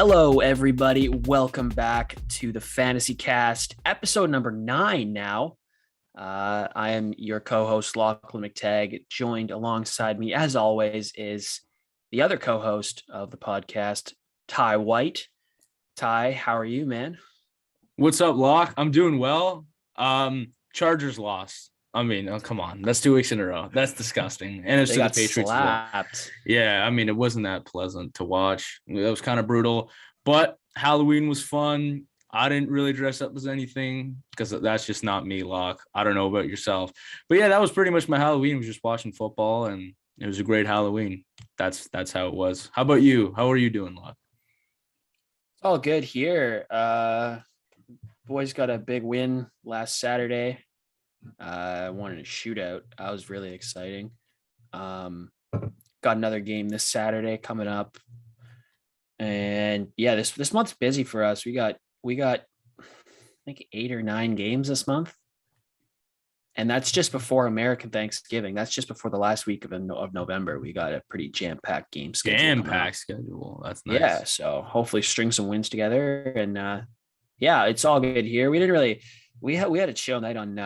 Hello, everybody. Welcome back to the Fantasy Cast, episode number 9 now. I am your co-host, Lachlan McTagg. Joined alongside me, as always, is the other co-host of the podcast, Ty White. Ty, how are you, man? What's up, Locke? I'm doing well. Chargers lost. I mean, oh, come on. That's 2 weeks in a row. That's disgusting. And it's They to the got Patriots as well. slapped. Yeah, I mean, it wasn't that pleasant to watch. That was kind of brutal. But Halloween was fun. I didn't really dress up as anything because that's just not me, Locke. I don't know about yourself. But yeah, that was pretty much my Halloween, was just watching football, and it was a great Halloween. That's how it was. How about you? How are you doing, Locke? All good here. Boys got a big win last Saturday. I wanted a shootout. I was really exciting. Got another game this Saturday coming up, and yeah, this month's busy for us. We got I think 8 or 9 games this month, and that's just before American Thanksgiving. That's just before the last week of November. We got a pretty jam-packed game schedule. Jam-packed schedule. That's nice. Yeah, so hopefully string some wins together, and yeah, it's all good here. We didn't really we had a chill night on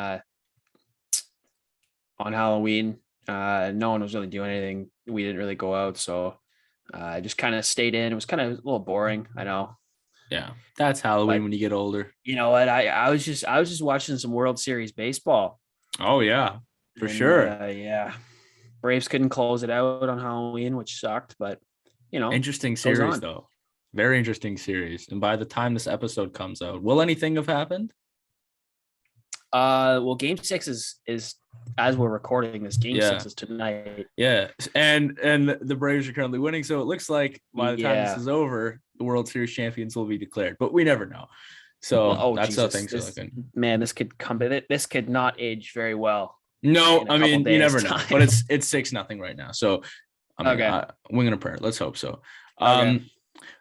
Halloween. No one was really doing anything. We didn't really go out, so I just kind of stayed in. It was kind of a little boring, I know. Yeah, that's Halloween But when you get older. you know what? I was just watching some World Series baseball. Oh yeah, for And, sure. yeah, Braves couldn't close it out on Halloween, which sucked. But Interesting series though. Very interesting series. And by the time this episode comes out, will anything have happened? Well, Game 6 is as we're recording this. Game 6 is tonight. Yeah, and the Braves are currently winning, so it looks like by the time this is over, the World Series champions will be declared. But we never know. So that's how things are looking. Man, this could not age very well. No, I mean you never know. But it's 6-0 right now. So I mean, wing and a prayer. Let's hope so. A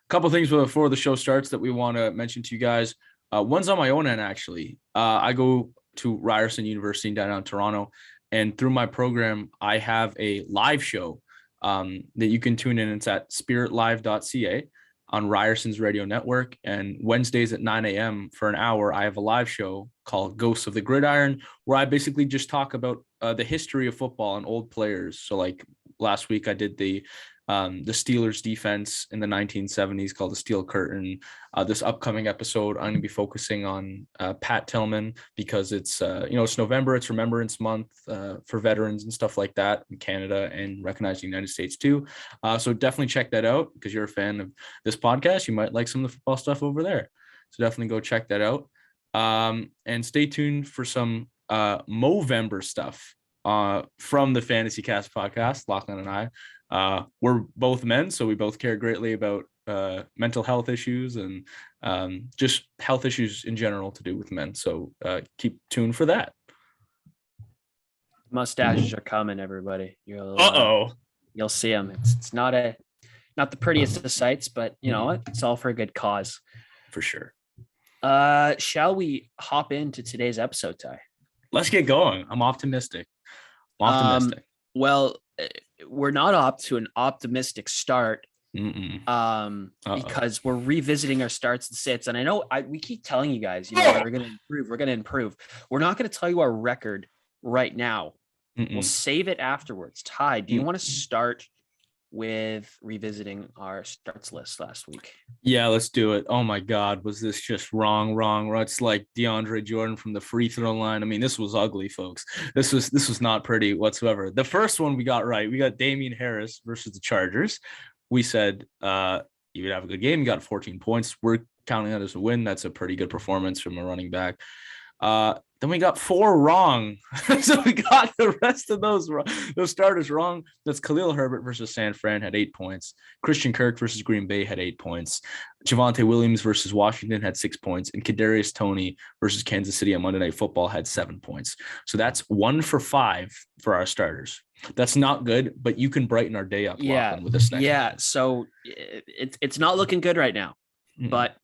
couple things before the show starts that we want to mention to you guys. One's on my own end, actually. I go to Ryerson University in downtown Toronto, and through my program, I have a live show that you can tune in. It's at spiritlive.ca on Ryerson's radio network. And Wednesdays at 9 a.m. for an hour, I have a live show called Ghosts of the Gridiron, where I basically just talk about the history of football and old players. So like last week, I did the Steelers defense in the 1970s called the Steel Curtain. This upcoming episode, I'm going to be focusing on Pat Tillman because it's it's November, it's Remembrance Month for veterans and stuff like that in Canada, and recognizing the United States too. So definitely check that out because you're a fan of this podcast. You might like some of the football stuff over there. So definitely go check that out. And stay tuned for some Movember stuff from the Fantasy Cast podcast. Lachlan and I. We're both men, so we both care greatly about mental health issues and just health issues in general to do with men. So keep tuned for that. Mustaches are coming, everybody. You'll see them. It's not the prettiest of sights, but you know what? It's all for a good cause. For sure. Shall we hop into today's episode, Ty? Let's get going. I'm optimistic. Well, we're not up to an optimistic start because we're revisiting our starts and sits. And I know we keep telling you guys, we're going to improve. We're not going to tell you our record right now. We'll save it afterwards. Ty, do you want to start with revisiting our starts list last week? Yeah, let's do it. Oh my God, was this just wrong? It's like DeAndre Jordan from the free throw line. I mean, this was ugly, folks. This was not pretty whatsoever. The first one we got right. We got Damian Harris versus the Chargers. We said you would have a good game. You got 14 points. We're counting that as a win. That's a pretty good performance from a running back. Then we got 4 wrong. So we got the rest of those starters wrong. That's Khalil Herbert versus San Fran had 8 points. Christian Kirk versus Green Bay had 8 points. Javonte Williams versus Washington had 6 points. And Kadarius Toney versus Kansas City on Monday Night Football had 7 points. So that's 1 for 5 for our starters. That's not good, but you can brighten our day up with this next one. So it's not looking good right now. But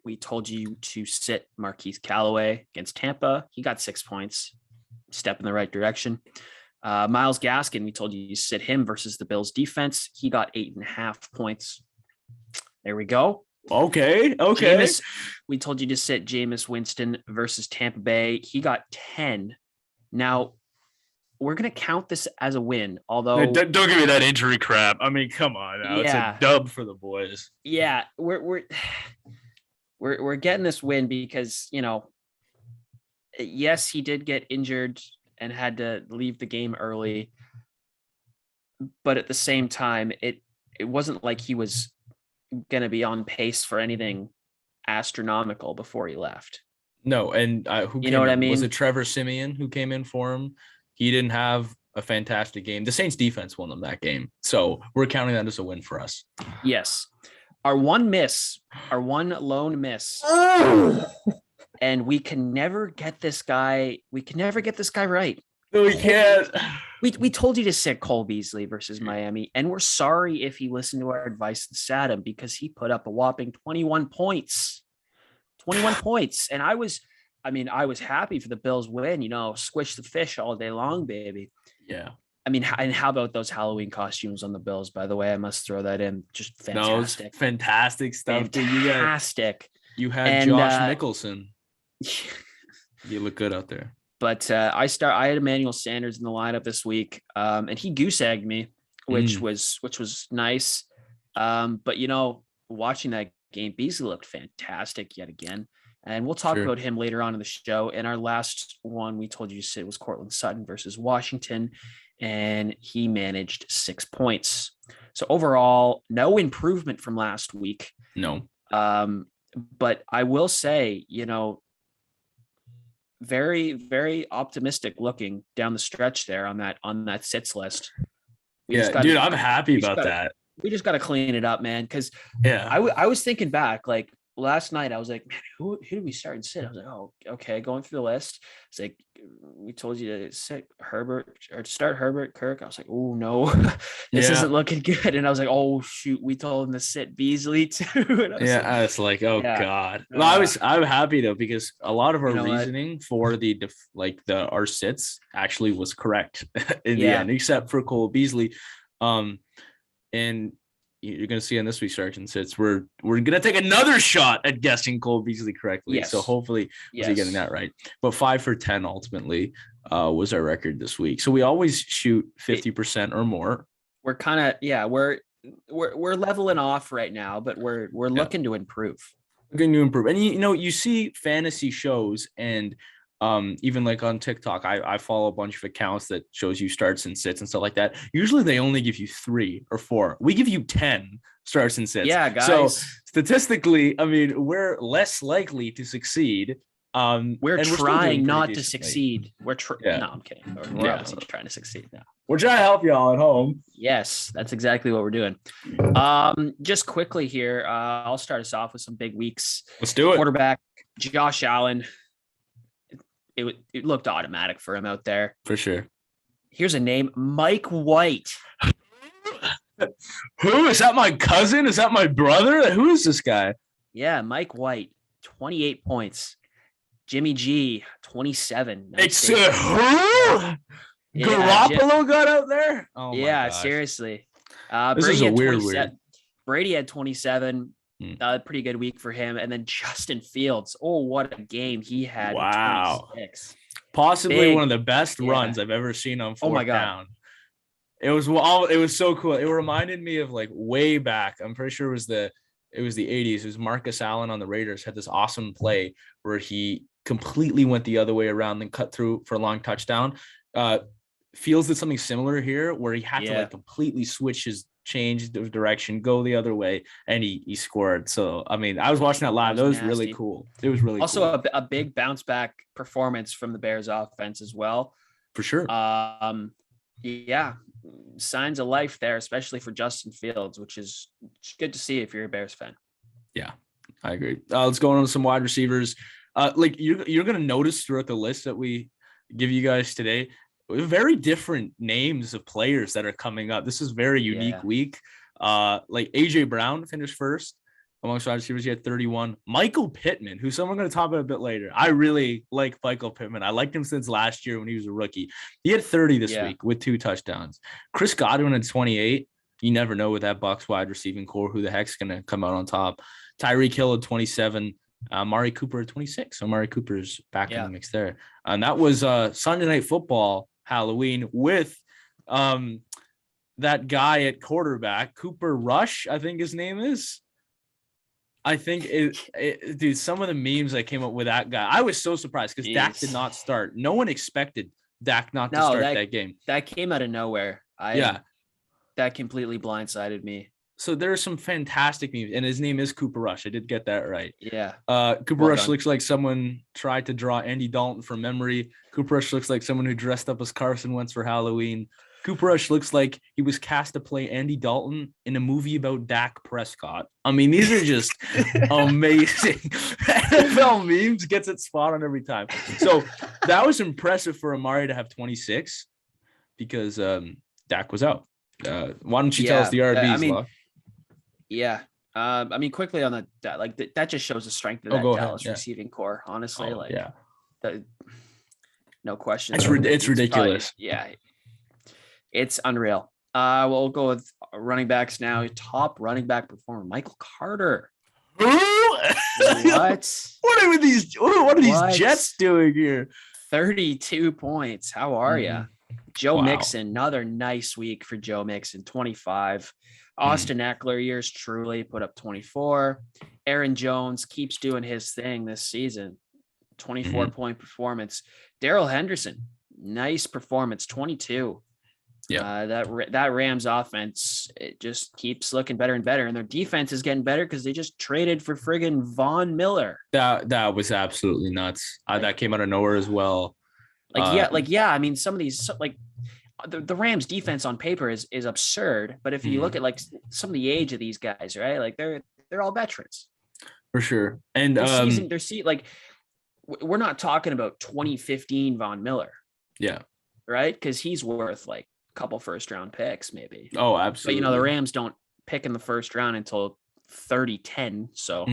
we told you to sit Marquise Callaway against Tampa. He got 6 points. Step in the right direction. Myles Gaskin, we told you to sit him versus the Bills defense. He got 8.5 points. There we go. Okay. We told you to sit Jameis Winston versus Tampa Bay. He got 10. Now, we're going to count this as a win, although... Don't give me that injury crap. I mean, come on now. Yeah. It's a dub for the boys. Yeah, we're getting this win because, yes, he did get injured and had to leave the game early. But at the same time, it wasn't like he was going to be on pace for anything astronomical before he left. No, and who you know what I mean? Was it Trevor Siemian who came in for him? He didn't have a fantastic game. The Saints defense won them that game. So we're counting that as a win for us. Yes. Our one lone miss. And we can never get this guy. We can never get this guy right. No, we can't. We told you to sit Cole Beasley versus Miami, and we're sorry if he listened to our advice and sat him because he put up a whopping 21 points. 21 points. And I was happy for the Bills win, squish the fish all day long, baby. Yeah. I mean, and how about those Halloween costumes on the Bills, by the way? I must throw that in. Just fantastic. No, fantastic stuff. Fantastic. You had Josh Nicholson. You look good out there. But I had Emmanuel Sanders in the lineup this week, and he goose egged me, which was nice. But watching that game, Beasley looked fantastic yet again, and we'll talk about him later on in the show. And our last one we told you to sit was Cortland Sutton versus Washington, and he managed 6 points. So overall, no improvement from last week. No. But I will say, very, very optimistic looking down the stretch there on that sits list. I'm happy about that. We just got to clean it up, man. Because I was thinking back, like last night, I was like, man, who did we start and sit? I was like, oh, okay, going through the list. It's like we told you to sit Herbert or to start Herbert, Kirk. I was like, oh no, this isn't looking good. And I was like, oh shoot, we told him to sit Beasley too. I was like, oh god. Well, I'm happy though because a lot of our reasoning for our sits actually was correct in the end, except for Cole Beasley. And you're going to see on this week's Starts and Sits, we're going to take another shot at guessing Cole Beasley correctly. Yes. So hopefully we'll be getting that right. But 5 for 10 ultimately was our record this week. So we always shoot 50% or more. We're kind of, we're leveling off right now, but we're looking to improve. Looking to improve. And you see fantasy shows and even like on TikTok, I follow a bunch of accounts that shows you starts and sits and stuff like that. Usually they only give you 3 or 4. We give you 10 starts and sits. Yeah, guys. So statistically, I mean, we're less likely to succeed. We're trying not to succeed. No, I'm kidding. We're obviously trying to succeed now. We're trying to help y'all at home. Yes, that's exactly what we're doing. Just quickly here, I'll start us off with some big weeks. Let's do it. Quarterback Josh Allen. It looked automatic for him out there. For sure. Here's a name, Mike White. Who? Is that my cousin? Is that my brother? Who is this guy? Yeah, Mike White, 28 points. Jimmy G, 27. It's who? Garoppolo got out there? Oh my gosh. Seriously. This is a weird. Brady had 27. Pretty good week for him. And then Justin Fields. Oh, what a game he had. Wow. 26. Possibly one of the best runs I've ever seen on fourth down. It was so cool. It reminded me of like way back. I'm pretty sure it was the 80s. It was Marcus Allen on the Raiders had this awesome play where he completely went the other way around and cut through for a long touchdown. Fields did something similar here where he had to like completely change the direction, go the other way, and he scored. So, I mean, I was watching that live. That was really cool. It was really also cool. a big bounce back performance from the Bears offense as well. For sure. Signs of life there, especially for Justin Fields, which is good to see if you're a Bears fan. Yeah, I agree. Let's go on with some wide receivers. You're going to notice throughout the list that we give you guys today, very different names of players that are coming up. This is a very unique week. Like AJ Brown finished first amongst wide receivers. He had 31. Michael Pittman, who someone going to talk about a bit later. I really like Michael Pittman. I liked him since last year when he was a rookie. He had 30 this week with 2 touchdowns. Chris Godwin had 28. you never know with that Bucs wide receiving core who the heck's going to come out on top. Tyreek Hill at 27, Amari Cooper at 26. So Amari Cooper's back in the mix there. And that was Sunday Night Football Halloween with that guy at quarterback, Cooper Rush, I think his name is. I think dude, some of the memes I came up with that guy, I was so surprised because Dak did not start. No one expected Dak not to start that game. That came out of nowhere. That completely blindsided me. So there are some fantastic memes, and his name is Cooper Rush. I did get that right. Yeah. Cooper Rush looks like someone tried to draw Andy Dalton from memory. Cooper Rush looks like someone who dressed up as Carson Wentz for Halloween. Cooper Rush looks like he was cast to play Andy Dalton in a movie about Dak Prescott. I mean, these are just amazing. NFL memes gets it spot on every time. So that was impressive for Amari to have 26 because Dak was out. Why don't you tell us the RBs, Locke? Yeah. I mean, quickly on that just shows the strength of that Dallas receiving core, honestly. No question. It's ridiculous. Probably, it's unreal. We'll go with running backs now. Top running back performer, Michael Carter. What? What are these Jets doing here? 32 points. How are you? Joe Mixon, another nice week for Joe Mixon, 25. Austin Eckler, yours truly, put up 24. Aaron Jones keeps doing his thing this season, 24-point performance. Darrell Henderson, nice performance, 22. Yeah, that Rams offense, it just keeps looking better and better, and their defense is getting better because they just traded for friggin' Von Miller. That was absolutely nuts. That came out of nowhere as well. I mean, some of these the Rams defense on paper is absurd, but if you look at like some of the age of these guys, right, like they're all veterans for sure. And we're not talking about 2015 Von Miller, right, because he's worth like couple first round picks maybe. Oh, absolutely. But the Rams don't pick in the first round until 30-10. So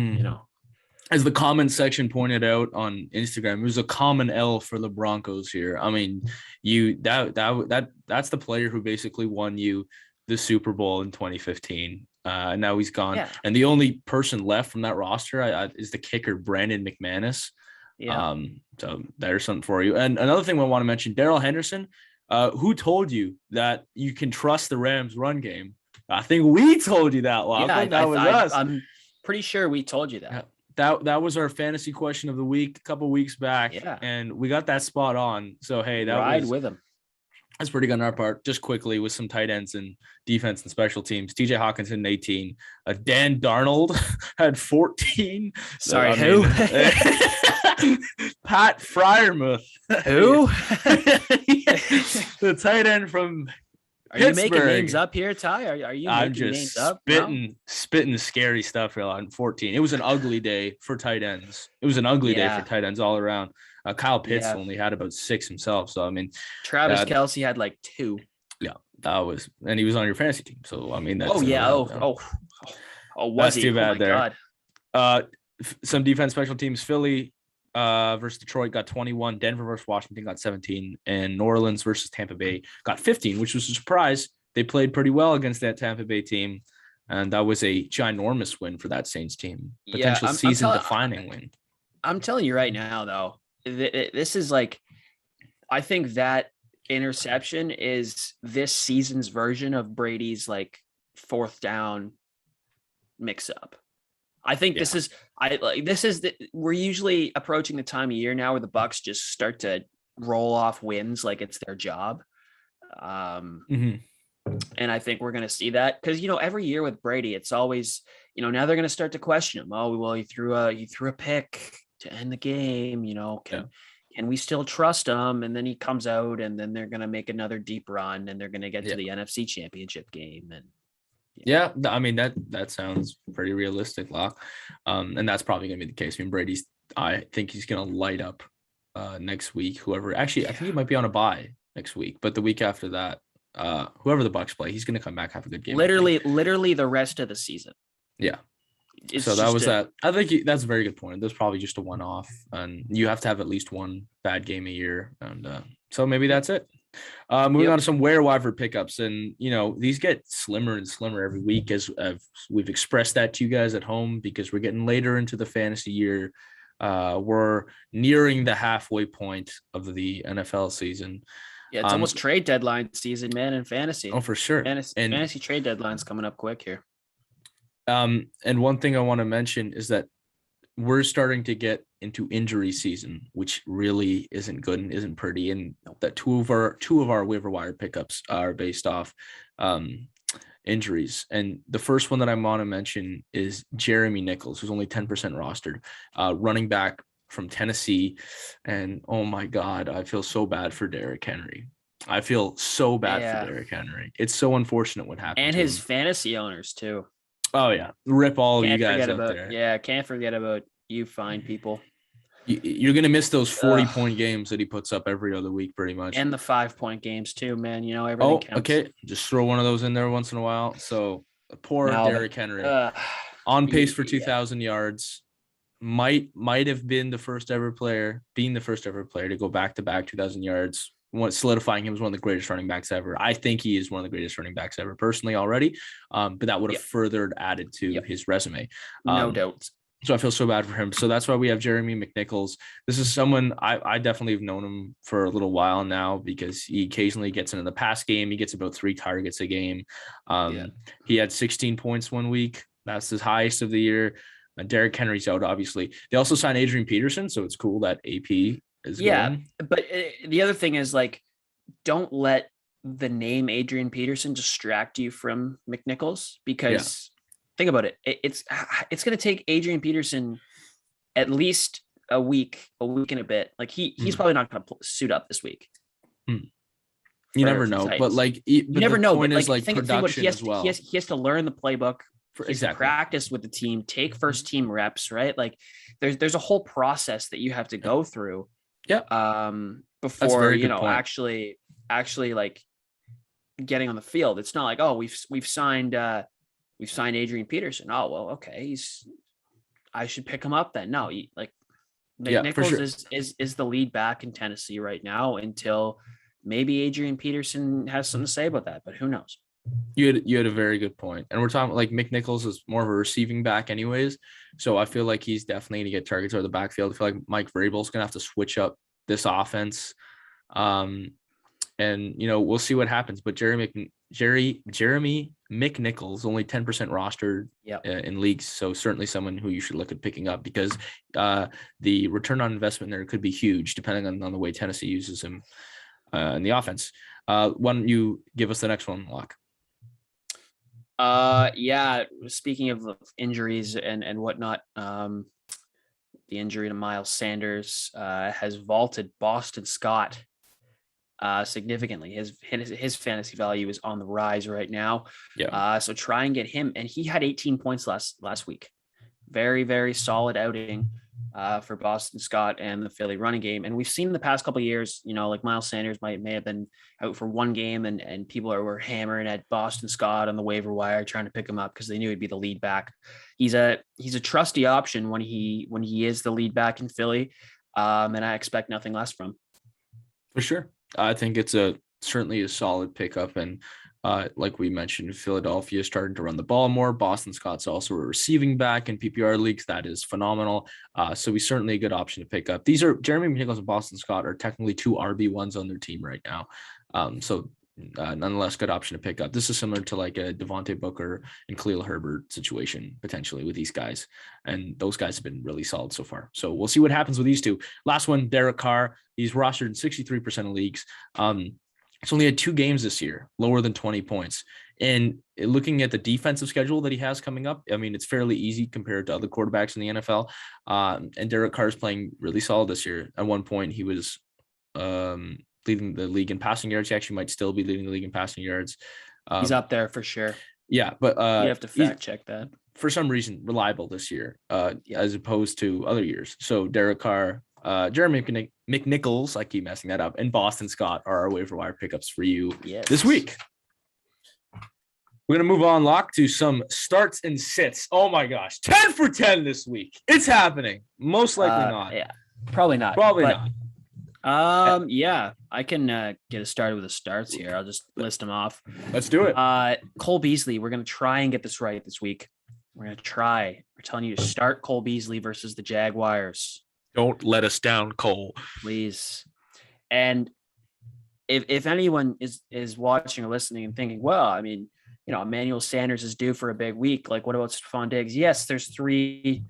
as the comment section pointed out on Instagram, it was a common L for the Broncos here. I mean, that's the player who basically won you the Super Bowl in 2015. Now he's gone, and the only person left from that roster is the kicker Brandon McManus. So there's something for you. And another thing I want to mention, Darrell Henderson. Who told you that you can trust the Rams run game? I think we told you that, Locke. That was us. I'm pretty sure we told you that. That was our fantasy question of the week a couple weeks back, and we got that spot on. So hey, ride with him. That's pretty good on our part. Just quickly with some tight ends and defense and special teams. TJ Hawkinson 18. Dan Darnold had 14. Sorry, who? Pat Freiermuth. Who? The tight end from Are you making names up here, Ty? Are you I'm making just names up? spitting scary stuff here on 14. It was an ugly day for tight ends. It was an ugly day for tight ends all around. Kyle Pitts only had about 6 himself. So, I mean. Travis Kelce had like 2. Yeah, and he was on your fantasy team. So, I mean. That's, was that's he? too bad there. God. Some defense special teams. Philly versus Detroit got 21. Denver versus Washington got 17. And New Orleans versus Tampa Bay got 15, which was a surprise. They played pretty well against that Tampa Bay team. And that was a ginormous win for that Saints team. Potential season-defining win. I'm telling you right now, though, this is like, I think that interception is this season's version of Brady's like 4th down mix-up. I think we're usually approaching the time of year now where the Bucs just start to roll off wins like it's their job. And I think we're going to see that because, every year with Brady, it's always, now they're going to start to question him. Oh, well, he threw a pick to end the game, can we still trust him? And then he comes out and then they're going to make another deep run and they're going to get to the NFC Championship game. And yeah, I mean, that sounds pretty realistic, Locke. And that's probably going to be the case. I mean, I think he's going to light up next week. I think he might be on a bye next week, but the week after that, whoever the Bucs play, he's going to come back, have a good game. Literally the rest of the season. Yeah. So that was that. I think that's a very good point. There's probably just a one-off, and you have to have at least one bad game a year. And so maybe that's it. Moving on to some waiver pickups, and these get slimmer and slimmer every week as we've expressed that to you guys at home because we're getting later into the fantasy year. We're nearing the halfway point of the NFL season. Yeah, it's almost trade deadline season, man, in fantasy. Oh, for sure. Fantasy trade deadline's coming up quick here. And one thing I want to mention is that we're starting to get into injury season, which really isn't good and isn't pretty. And that two of our waiver wire pickups are based off injuries. And the first one that I want to mention is Jeremy Nichols, who's only 10% rostered, running back from Tennessee. And oh my God, I feel so bad for Derrick Henry. For Derrick Henry. It's so unfortunate what happened. And his fantasy owners too. Oh yeah. Rip all of you guys out there. Yeah. Can't forget about you fine people. You're going to miss those 40-point games that he puts up every other week pretty much. And the 5-point games too, man. Everything counts. Okay. Just throw one of those in there once in a while. So poor Derrick Henry on pace for 2,000 yards. Might have been the first ever player to go back-to-back 2,000 yards, solidifying him as one of the greatest running backs ever. I think he is one of the greatest running backs ever personally already, but that would have further added to his resume. No doubt. So I feel so bad for him. So that's why we have Jeremy McNichols. This is someone I definitely have known him for a little while now because he occasionally gets into the pass game. He gets about 3 targets a game. He had 16 points one week. That's his highest of the year. Derrick Henry's out, obviously. They also signed Adrian Peterson, so it's cool that AP is going. But the other thing is, don't let the name Adrian Peterson distract you from McNichols because think about it. It's going to take Adrian Peterson at least a week and a bit. He's probably not going to suit up this week. You never know, but you never know. But think production as well. He has to learn the playbook. Exactly. Practice with the team, take first team reps, right? There's a whole process that you have to go through. Before actually getting on the field. It's not like, oh, we've signed Adrian Peterson. Oh well, okay, I should pick him up then. No, Nichols is the lead back in Tennessee right now until maybe Adrian Peterson has something to say about that, but who knows? You had a very good point. And we're talking McNichols is more of a receiving back anyways. So I feel like he's definitely going to get targets out of the backfield. I feel like Mike Vrabel's going to have to switch up this offense. And we'll see what happens. But Jeremy McNichols, only 10% rostered in leagues. So certainly someone who you should look at picking up because the return on investment there could be huge depending on the way Tennessee uses him in the offense. Why don't you give us the next one, Locke? Speaking of injuries and whatnot, the injury to Miles Sanders has vaulted Boston Scott significantly. His fantasy value is on the rise right now. So try and get him. And he had 18 points last week. Very, very solid outing for Boston Scott and the Philly running game. And we've seen in the past couple of years, Miles Sanders may have been out for one game and people were hammering at Boston Scott on the waiver wire trying to pick him up because they knew he'd be the lead back. He's a trusty option when he is the lead back in Philly. And I expect nothing less from him. For sure. I think it's certainly a solid pickup. And like we mentioned, Philadelphia is starting to run the ball more. Boston Scott's also a receiving back in PPR leagues. That is phenomenal. So he's certainly a good option to pick up. These are Jeremy McNichols and Boston Scott are technically 2 RB1s on their team right now. Nonetheless, good option to pick up. This is similar to a Devontae Booker and Khalil Herbert situation potentially with these guys. And those guys have been really solid so far. So we'll see what happens with these two. Last one, Derek Carr. He's rostered in 63% of leagues. He's only had 2 games this year, lower than 20 points. And looking at the defensive schedule that he has coming up, I mean, it's fairly easy compared to other quarterbacks in the NFL. And Derek Carr is playing really solid this year. At one point, he was leading the league in passing yards. He actually might still be leading the league in passing yards. He's up there for sure. Yeah, but you have to fact check that. For some reason, reliable this year as opposed to other years. So Derek Carr, Jeremy McNichols, I keep messing that up, and Boston Scott are our waiver wire pickups for you this week. We're going to move on, Locke, to some starts and sits. Oh my gosh, 10 for 10 this week. It's happening. Most likely not. Yeah, probably not. Probably not. Yeah, I can get us started with the starts here. I'll just list them off. Let's do it. Cole Beasley. We're gonna try and get this right this week. We're gonna try. We're telling you to start Cole Beasley versus the Jaguars. Don't let us down, Cole. Please. And if anyone is watching or listening and thinking, well, I mean, Emmanuel Sanders is due for a big week. Like, what about Stephon Diggs? Yes, there's 3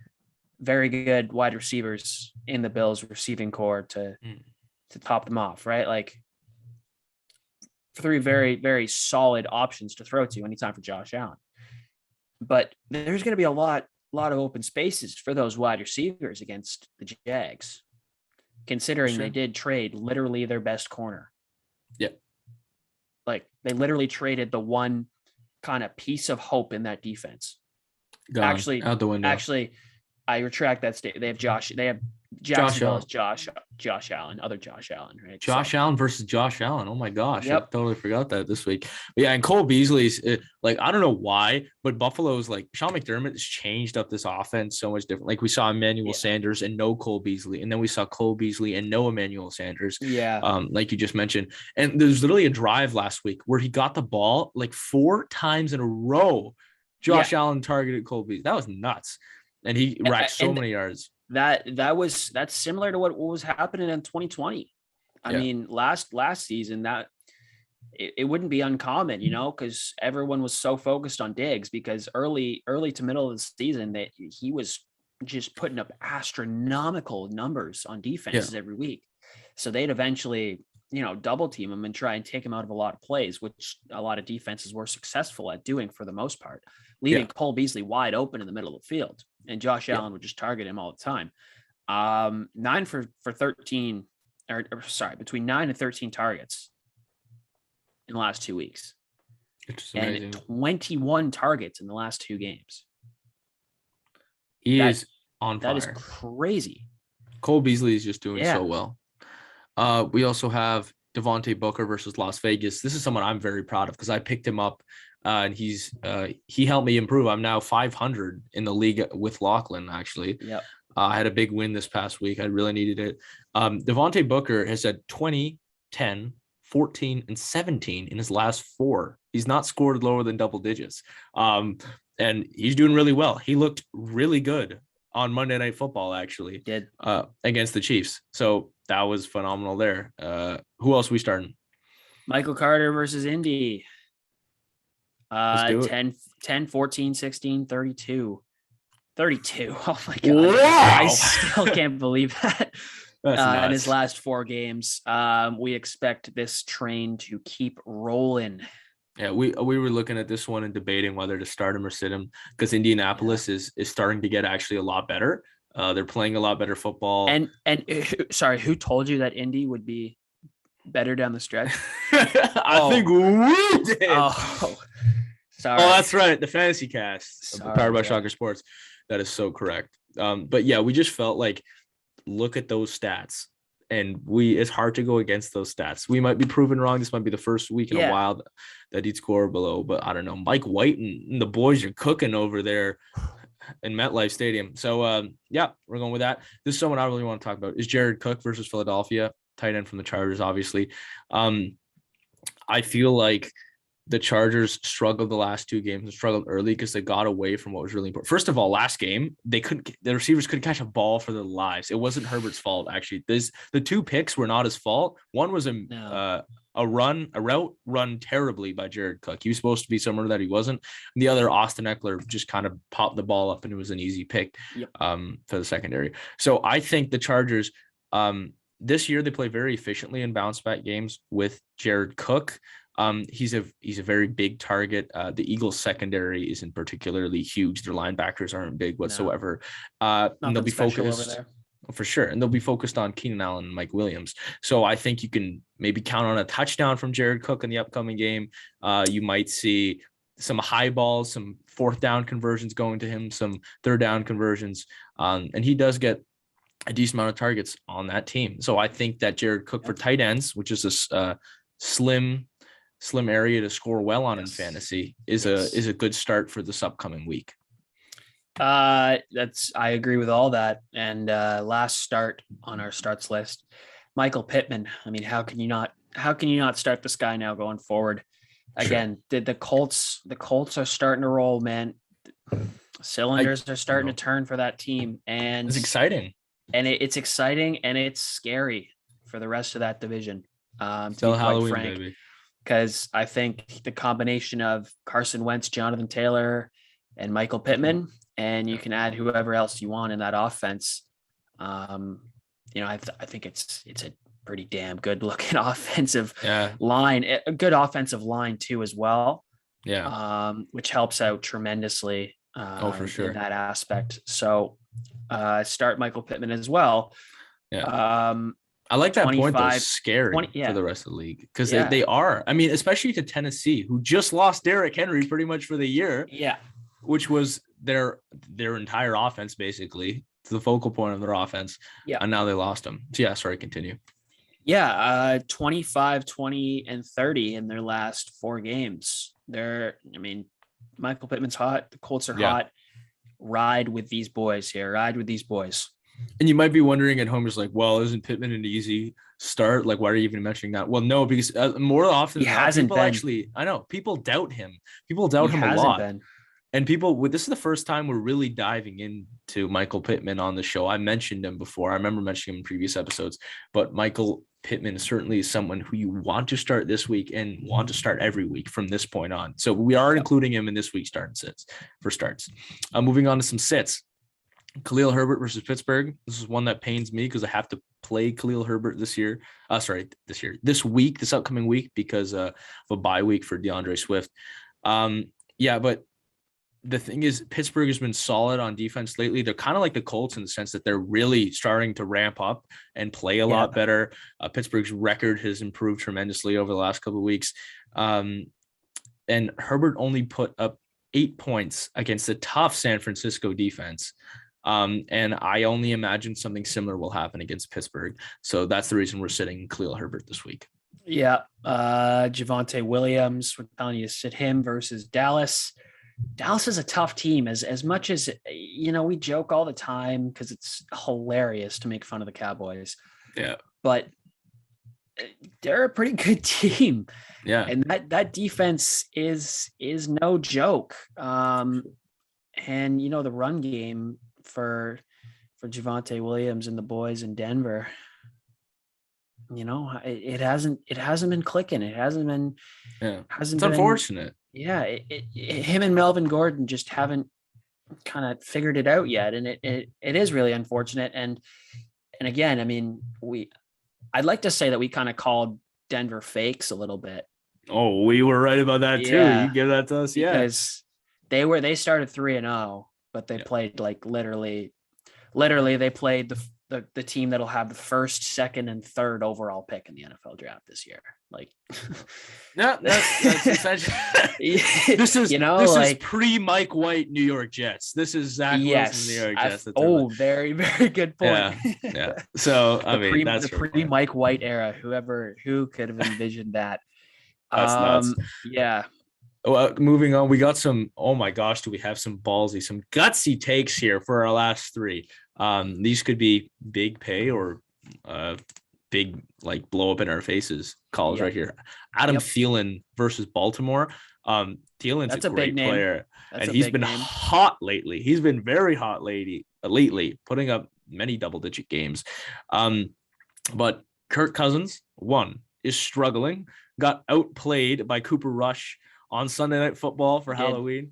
very good wide receivers in the Bills receiving core to top them off, right? Like 3 very, very solid options to throw to anytime for Josh Allen. But there's going to be a lot of open spaces for those wide receivers against the Jags, considering they did trade literally their best corner. Yeah. Like they literally traded the one kind of piece of hope in that defense. Actually, out the window. Actually, I retract that statement. They have Jacksonville is Josh Allen, other Josh Allen, right? Allen versus Josh Allen. Oh my gosh, I totally forgot that this week. But yeah, and Cole Beasley's like, I don't know why, but Buffalo's like Sean McDermott has changed up this offense so much different. Like we saw Emmanuel Sanders and no Cole Beasley, and then we saw Cole Beasley and no Emmanuel Sanders. Yeah. Like you just mentioned. And there's literally a drive last week where he got the ball like 4 times in a row. Josh Allen targeted Cole Beasley. That was nuts. And he racked so many yards. That's similar to what was happening in 2020. I mean, last season that it wouldn't be uncommon, because everyone was so focused on Diggs because early to middle of the season that he was just putting up astronomical numbers on defenses every week. So they'd eventually, double team him and try and take him out of a lot of plays, which a lot of defenses were successful at doing for the most part, leaving Cole Beasley wide open in the middle of the field. And Josh Allen would just target him all the time. 9 for 13, between 9 and 13 targets in the last 2 weeks. And 21 targets in the last 2 games. He is on fire. That is crazy. Cole Beasley is just doing so well. We also have Devontae Booker versus Las Vegas. This is someone I'm very proud of because I picked him up. And he helped me improve. I'm now 500 in the league with Lachlan, actually. Yep. I had a big win this past week. I really needed it. Devontae Booker has had 20, 10, 14, and 17 in his last 4. He's not scored lower than double digits. And he's doing really well. He looked really good on Monday Night Football, actually. Did. Against the Chiefs. So that was phenomenal there. Who else are we starting? Michael Carter versus Indy. 10, 14, 16, 32. 32. Oh my God. Wow. I still can't believe that. That's in his last 4 games. We expect this train to keep rolling. Yeah, we were looking at this one and debating whether to start him or sit him because Indianapolis is starting to get actually a lot better. They're playing a lot better football. And sorry, who told you that Indy would be better down the stretch? I think we did. Oh, sorry. Oh, that's right. The Fantasy Cast, powered by Shocker Sports. That is so correct. But yeah, we just felt like, look at those stats, and it's hard to go against those stats. We might be proven wrong. This might be the first week in a while that he'd score below, but I don't know. Mike White and the boys are cooking over there in MetLife Stadium. So yeah, we're going with that. This is someone I really want to talk about is Jared Cook versus Philadelphia, tight end from the Chargers, obviously. I feel like the Chargers struggled the last 2 games and struggled early because they got away from what was really important. First of all, last game, the receivers couldn't catch a ball for their lives. It wasn't Herbert's fault, actually. The 2 picks were not his fault. One was a route run terribly by Jared Cook. He was supposed to be somewhere that he wasn't. And the other, Austin Eckler, just kind of popped the ball up and it was an easy pick for the secondary. So I think the Chargers, this year they play very efficiently in bounce back games with Jared Cook. He's a very big target. The Eagles secondary isn't particularly huge. Their linebackers aren't big whatsoever. And they'll be focused for sure. And they'll be focused on Keenan Allen and Mike Williams. So I think you can maybe count on a touchdown from Jared Cook in the upcoming game. You might see some high balls, some 4th down conversions going to him, some 3rd down conversions. And he does get a decent amount of targets on that team. So I think that Jared Cook for tight ends, which is a slim area to score well on in fantasy, is a good start for this upcoming week. I agree with all that. And last start on our starts list, Michael Pittman. I mean, how can you not start this guy now going forward? Again, sure. the Colts are starting to roll, man. Cylinders are starting to turn for that team, and it's exciting. And it's exciting, and it's scary for the rest of that division. Still Halloween, baby. Because I think the combination of Carson Wentz, Jonathan Taylor, and Michael Pittman, and you can add whoever else you want in that offense. I think it's a pretty damn good looking offensive line, a good offensive line too as well. Yeah. Which helps out tremendously. For sure. In that aspect. So start Michael Pittman as well. Yeah. I like that point though. Scary for the rest of the league because they are. I mean, especially to Tennessee, who just lost Derrick Henry pretty much for the year. Yeah. Which was their entire offense, basically, the focal point of their offense. Yeah. And now they lost him. So sorry, continue. Yeah. 25, 20, and 30 in their last 4 games. Michael Pittman's hot. The Colts are hot. Ride with these boys here. Ride with these boys. And you might be wondering at home, just like, well, isn't Pittman an easy start? Like, why are you even mentioning that? Well, no, because more often he hasn't been. Actually, I know people doubt him. People doubt him a lot. And this is the first time we're really diving into Michael Pittman on the show. I mentioned him before. I remember mentioning him in previous episodes, but Michael Pittman certainly is someone who you want to start this week and want to start every week from this point on. So we are including him in this week's starts. Moving on to some sits. Khalil Herbert versus Pittsburgh. This is one that pains me because I have to play Khalil Herbert this upcoming week because of a bye week for DeAndre Swift. But the thing is, Pittsburgh has been solid on defense lately. They're kind of like the Colts in the sense that they're really starting to ramp up and play a lot better. Pittsburgh's record has improved tremendously over the last couple of weeks. And Herbert only put up 8 points against a tough San Francisco defense. And I only imagine something similar will happen against Pittsburgh. So that's the reason we're sitting Khalil Herbert this week. Yeah. Javonte Williams, we're telling you to sit him versus Dallas. Dallas is a tough team as much as, we joke all the time because it's hilarious to make fun of the Cowboys. Yeah. But they're a pretty good team. Yeah. And that defense is no joke. And, the run game for Javonte Williams and the boys in Denver, it hasn't been clicking. It hasn't been. Yeah. It's unfortunate. Yeah, him and Melvin Gordon just haven't kind of figured it out yet, and it is really unfortunate. And again, I'd like to say that we kind of called Denver fakes a little bit. Oh, we were right about that too. You give that to us, because they started 3-0, but they played like literally they played the team that'll have the first, second, and third overall pick in the NFL draft this year. Like, that's essentially. This is pre-Mike White New York Jets. This is Zach Wilson New York Jets. Very, very good point. Yeah. So that's the pre-Mike White era. Who could have envisioned that? That's nuts. Yeah. Moving on, we got some. Oh my gosh, do we have some ballsy, some gutsy takes here for our last 3? These could be big pay or big like blow up in our faces calls right here. Adam Thielen versus Baltimore. Thielen's a great player, and he's been hot lately. He's been very hot lately, putting up many double-digit games. But Kirk Cousins, is struggling. Got outplayed by Cooper Rush on Sunday Night Football for Halloween.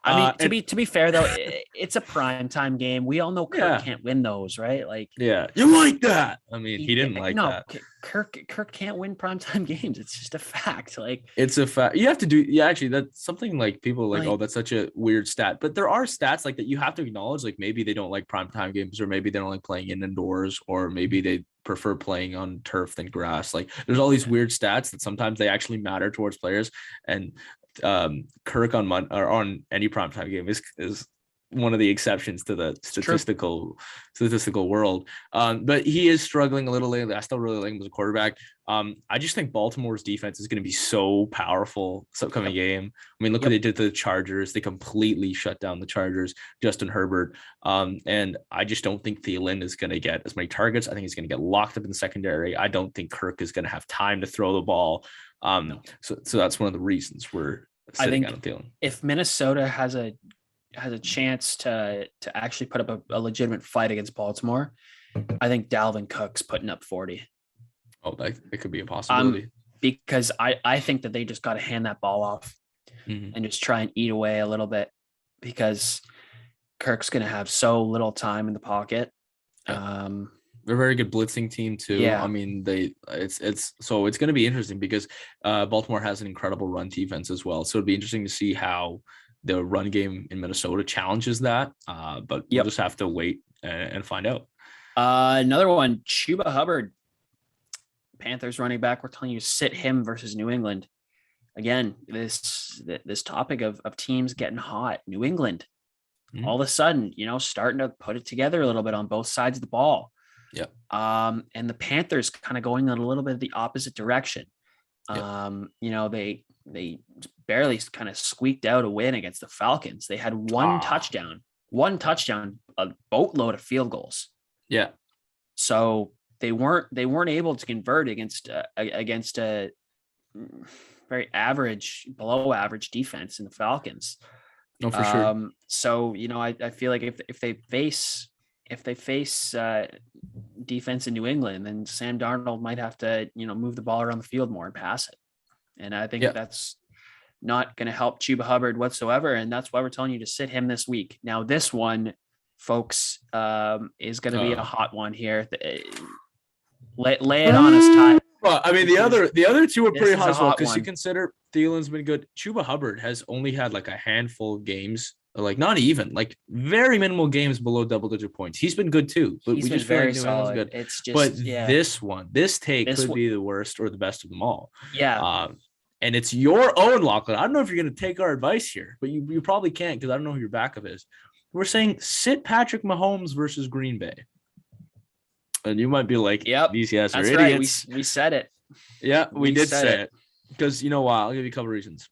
To be fair though, it's a primetime game. We all know Kirk can't win those, right? Like, you like that? He didn't like that. Kirk can't win primetime games. It's just a fact. Like, it's a fact. You have to do. Yeah, actually, that's something like people are like, oh, that's such a weird stat. But there are stats like that you have to acknowledge. Like maybe they don't like primetime games, or maybe they don't like playing indoors, or maybe they prefer playing on turf than grass. Like there's all these weird stats that sometimes they actually matter towards players. And Kirk on any primetime game is one of the exceptions to the statistical world. But he is struggling a little lately. I still really like him as a quarterback. I just think Baltimore's defense is going to be so powerful this upcoming game. I mean, look what they did to the Chargers. They completely shut down the Chargers, Justin Herbert. And I just don't think Thielen is going to get as many targets. I think he's going to get locked up in the secondary. I don't think Kirk is going to have time to throw the ball. So that's one of the reasons we're sitting on Thielen. If Minnesota has a chance to actually put up a legitimate fight against Baltimore, I think Dalvin Cook's putting up 40. Oh, it could be a possibility. Because I think that they just got to hand that ball off and just try and eat away a little bit, because Kirk's going to have so little time in the pocket. Yeah. They're a very good blitzing team too. Yeah. I mean, it's going to be interesting because Baltimore has an incredible run defense as well. So it'd be interesting to see how the run game in Minnesota challenges that. But we'll just have to wait and find out. Another one, Chuba Hubbard, Panthers running back. We're telling you to sit him versus New England. Again, this topic of teams getting hot. New England, all of a sudden, starting to put it together a little bit on both sides of the ball. Yeah. And the Panthers kind of going in a little bit of the opposite direction. They barely kind of squeaked out a win against the Falcons. They had one touchdown, a boatload of field goals. Yeah. So they weren't able to convert against a very average, below average defense in the Falcons. No, for sure. So, I feel like if they face defense in New England, then Sam Darnold might have to, move the ball around the field more and pass it. And I think that's not going to help Chuba Hubbard whatsoever. And that's why we're telling you to sit him this week. Now, this one, folks, is going to be a hot one here. Lay it on us, Ty. Well, I mean, the other two are pretty hot as well, because you consider Thielen's been good. Chuba Hubbard has only had like a handful of games, like not even, like very minimal games below double-digit points. He's been good too, but we just feel like New England's good. It's just, but this take could be the worst or the best of them all. Yeah. And it's your own, Lachlan. I don't know if you're going to take our advice here, but you probably can't, because I don't know who your backup is. We're saying sit Patrick Mahomes versus Green Bay. And you might be like, these guys are idiots. Right. We said it. Yeah, we did say it. Because you know why? I'll give you a couple reasons.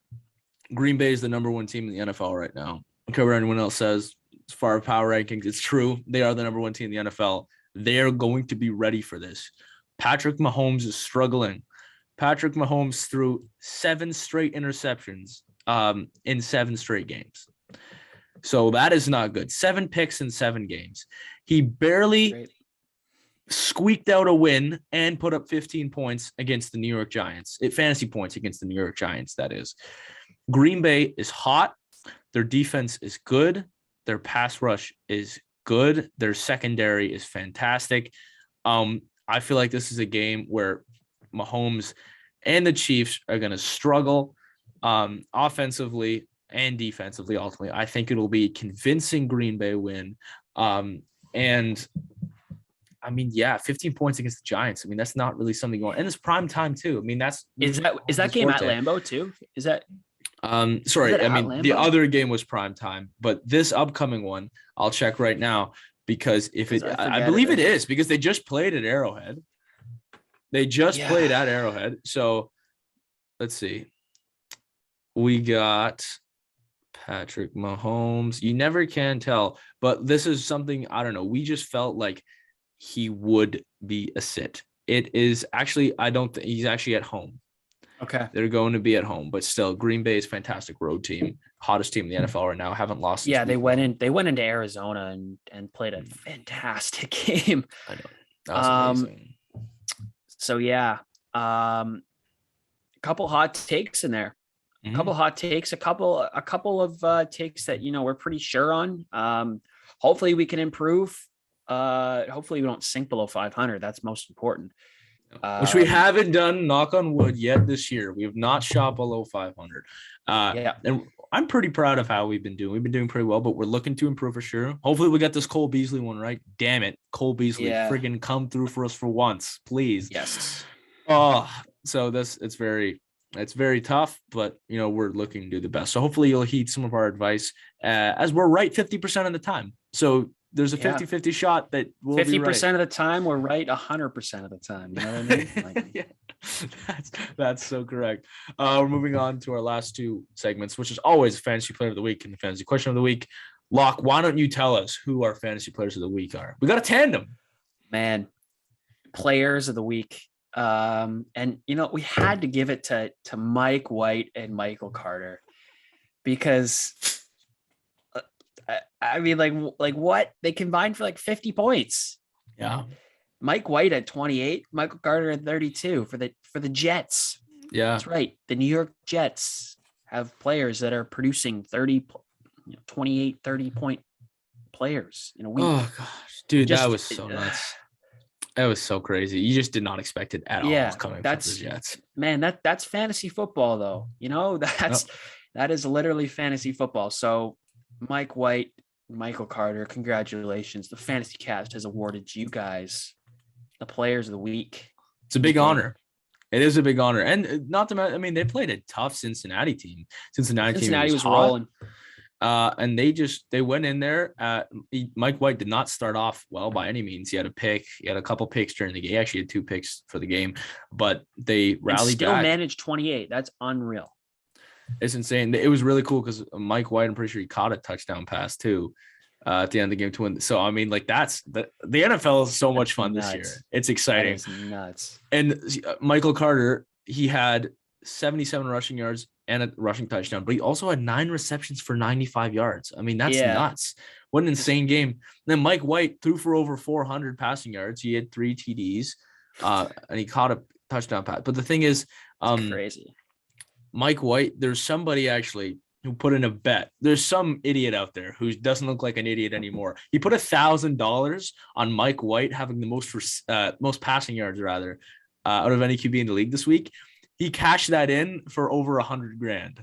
Green Bay is the number one team in the NFL right now. Whatever anyone else says, as far as power rankings, it's true. They are the number one team in the NFL. They are going to be ready for this. Patrick Mahomes is struggling. Patrick Mahomes threw 7 straight interceptions in 7 straight games. So that is not good. 7 picks in 7 games. He barely squeaked out a win and put up 15 points against the New York Giants. Fantasy points against the New York Giants, that is. Green Bay is hot. Their defense is good. Their pass rush is good. Their secondary is fantastic. I feel like this is a game where Mahomes and the Chiefs are going to struggle offensively and defensively. Ultimately, I think it'll be a convincing Green Bay win. And I mean, 15 points against the Giants. I mean, that's not really something you want. And it's prime time too. I mean, is that game at Lambeau too? Is that? Sorry. I mean, the other game was prime time, but this upcoming one, I'll check right now, because I believe it is, because they just played at Arrowhead. Played at Arrowhead. So let's see. We got Patrick Mahomes. You never can tell, but this is something, I don't know. We just felt like he would be a sit. It is actually, I don't think he's actually at home. Okay. They're going to be at home, but still, Green Bay is fantastic road team, hottest team in the NFL right now. Haven't lost. Yeah, they went into Arizona and played a fantastic game. I know. That was amazing. So a couple hot takes in there. A couple hot takes, a couple of takes that we're pretty sure on. Hopefully we can improve. Hopefully we don't sink below 500. That's most important. Which we haven't done, knock on wood, yet this year. We have not shot below 500. And I'm pretty proud of how we've been doing. We've been doing pretty well, but we're looking to improve for sure. Hopefully we get this Cole Beasley one right. Damn it. Cole Beasley, friggin' come through for us for once, please. Yes. Oh, so it's very, It's very tough, but we're looking to do the best. So hopefully you'll heed some of our advice, as we're right 50% of the time. So there's a 50-50 shot that we'll 50% be right. of the time we're right 100% of the time. You know what I mean? Yeah, that's so correct. We're moving on to our last two segments, which is always fantasy player of the week and the fantasy question of the week. Locke, why don't you tell us who our fantasy players of the week are? We got a tandem. Man, players of the week. And we had to give it to Mike White and Michael Carter, because I mean, like what, they combined for like 50 points. Yeah. Mike White at 28, Michael Carter at 32 for the Jets. Yeah, that's right. The New York Jets have players that are producing 28, 30 point players in a week. Oh gosh, dude, that was so nuts. That was so crazy. You just did not expect it at all coming from the Jets. Man, that's fantasy football though. That is literally fantasy football. So Mike White, Michael Carter, congratulations. The Fantasy Cast has awarded you guys the players of the week. It's a big honor. It is a big honor. And not to mention, I mean, they played a tough Cincinnati team. Cincinnati was rolling. And they went in there. Mike White did not start off well by any means. He had a pick. He had a couple picks during the game. He actually had 2 picks for the game, but they rallied still back. Managed 28. That's unreal. It's insane. It was really cool because Mike White, I'm pretty sure he caught a touchdown pass too at the end of the game to win. So, I mean, like the NFL is so much fun this year. It's exciting. That is nuts. And Michael Carter, he had 77 rushing yards and a rushing touchdown, but he also had 9 receptions for 95 yards. I mean, that's nuts. What an insane game. And then Mike White threw for over 400 passing yards. He had 3 TDs, and he caught a touchdown pass. But the thing is, crazy. Mike White, there's somebody actually who put in a bet. There's some idiot out there who doesn't look like an idiot anymore. He put $1,000 on Mike White having the most passing yards rather out of any QB in the league this week. He cashed that in for over $100,000,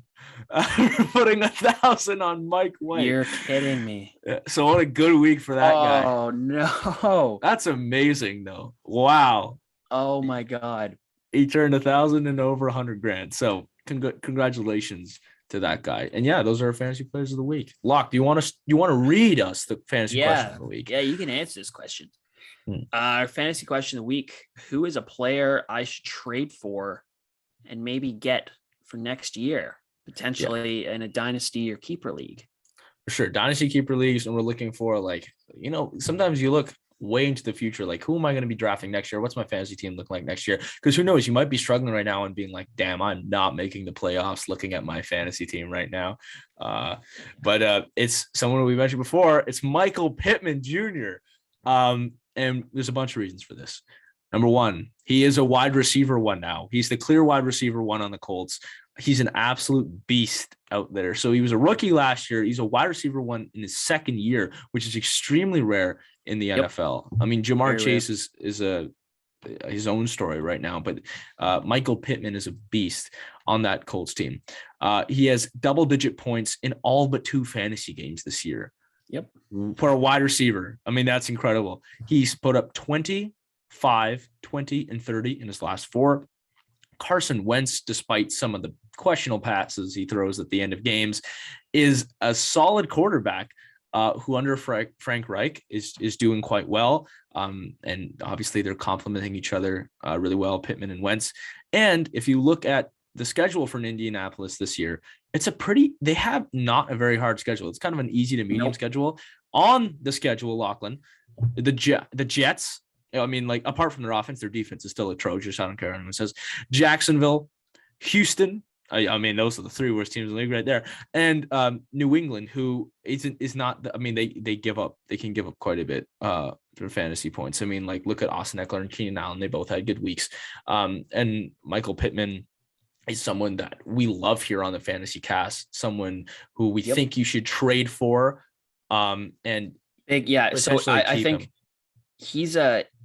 putting $1,000 on Mike White. You're kidding me. So what a good week for that guy. Oh no, that's amazing though. Wow. Oh my God. He turned $1,000 into over $100,000. So congratulations to that guy. And yeah, those are our fantasy players of the week. Locke, do you want to read us the fantasy question of the week? Yeah, you can answer this question. Our fantasy question of the week: who is a player I should trade for and maybe get for next year, potentially in a dynasty or keeper league? For sure, dynasty keeper leagues, and we're looking for sometimes you look way into the future, like who am I going to be drafting next year? What's my fantasy team look like next year? Because who knows, you might be struggling right now and being like, damn, I'm not making the playoffs looking at my fantasy team right now. But it's someone we mentioned before. It's Michael Pittman Jr. And there's a bunch of reasons for this. Number one, he is a wide receiver 1 now. He's the clear wide receiver 1 on the Colts. He's an absolute beast out there. So he was a rookie last year. He's a wide receiver 1 in his second year, which is extremely rare in the NFL. I mean, Jamar Chase is his own story right now, but Michael Pittman is a beast on that Colts team. He has double-digit points in all but 2 fantasy games this year. Yep. For a wide receiver. I mean, that's incredible. He's put up 25, 20, and 30 in his last 4. Carson Wentz, despite some of the questionable passes he throws at the end of games, is a solid quarterback who under Frank Reich is doing quite well. And obviously they're complementing each other really well, Pittman and Wentz. And if you look at the schedule for Indianapolis this year, they have not a very hard schedule. It's kind of an easy to medium schedule. On the schedule, Lachlan, the Jets, I mean, like apart from their offense, their defense is still atrocious. I don't care what anyone says. Jacksonville, Houston. I mean, those are the 3 worst teams in the league right there. And New England, who is not. I mean, they give up. They can give up quite a bit for fantasy points. I mean, like look at Austin Eckler and Keenan Allen. They both had good weeks. And Michael Pittman is someone that we love here on the Fantasy Cast. Someone who we think you should trade for. And big, yeah. So I think he's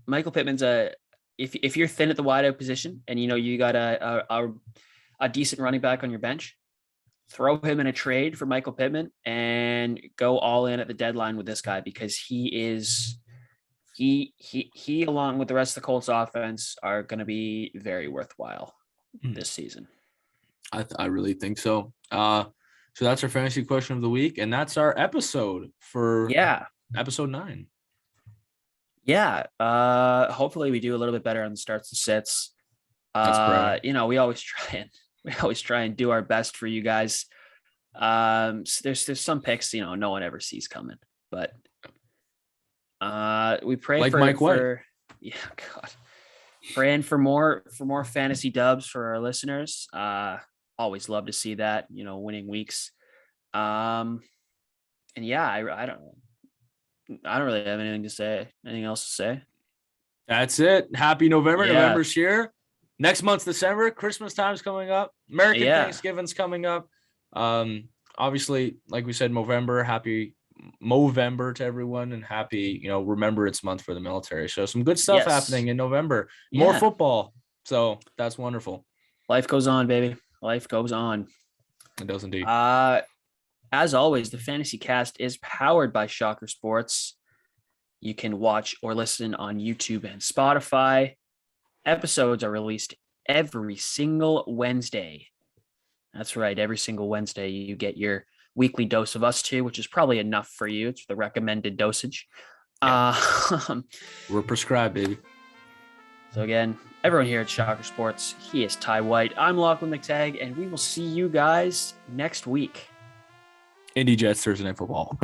Michael Pittman's if you're thin at the wideout position and you got a decent running back on your bench, throw him in a trade for Michael Pittman and go all in at the deadline with this guy, because he along with the rest of the Colts offense are going to be very worthwhile this season. I really think so. So that's our fantasy question of the week, and that's our episode for episode 9. Yeah. Hopefully we do a little bit better on the starts and sits. We always try and do our best for you guys. So there's some picks, no one ever sees coming, but we pray like Mike White. Yeah, God. Praying for more fantasy dubs for our listeners. Always love to see that, winning weeks. And yeah, I don't really have anything to say. Anything else to say? That's it. Happy November. Yeah. November's here. Next month's December. Christmas time's coming up. American Thanksgiving's coming up. Obviously, like we said, Movember. Happy Movember to everyone, and happy, Remembrance Month for the military. So some good stuff happening in November. More football. So that's wonderful. Life goes on, baby. Life goes on. It does indeed. As always, the Fantasy Cast is powered by Shocker Sports. You can watch or listen on YouTube and Spotify. Episodes are released every single Wednesday. That's right. Every single Wednesday, you get your weekly dose of us two, which is probably enough for you. It's the recommended dosage. Yeah. We're prescribed, baby. So again, everyone here at Shocker Sports, he is Ty White. I'm Lachlan McTagg, and we will see you guys next week. Indy Jets Thursday Night Football.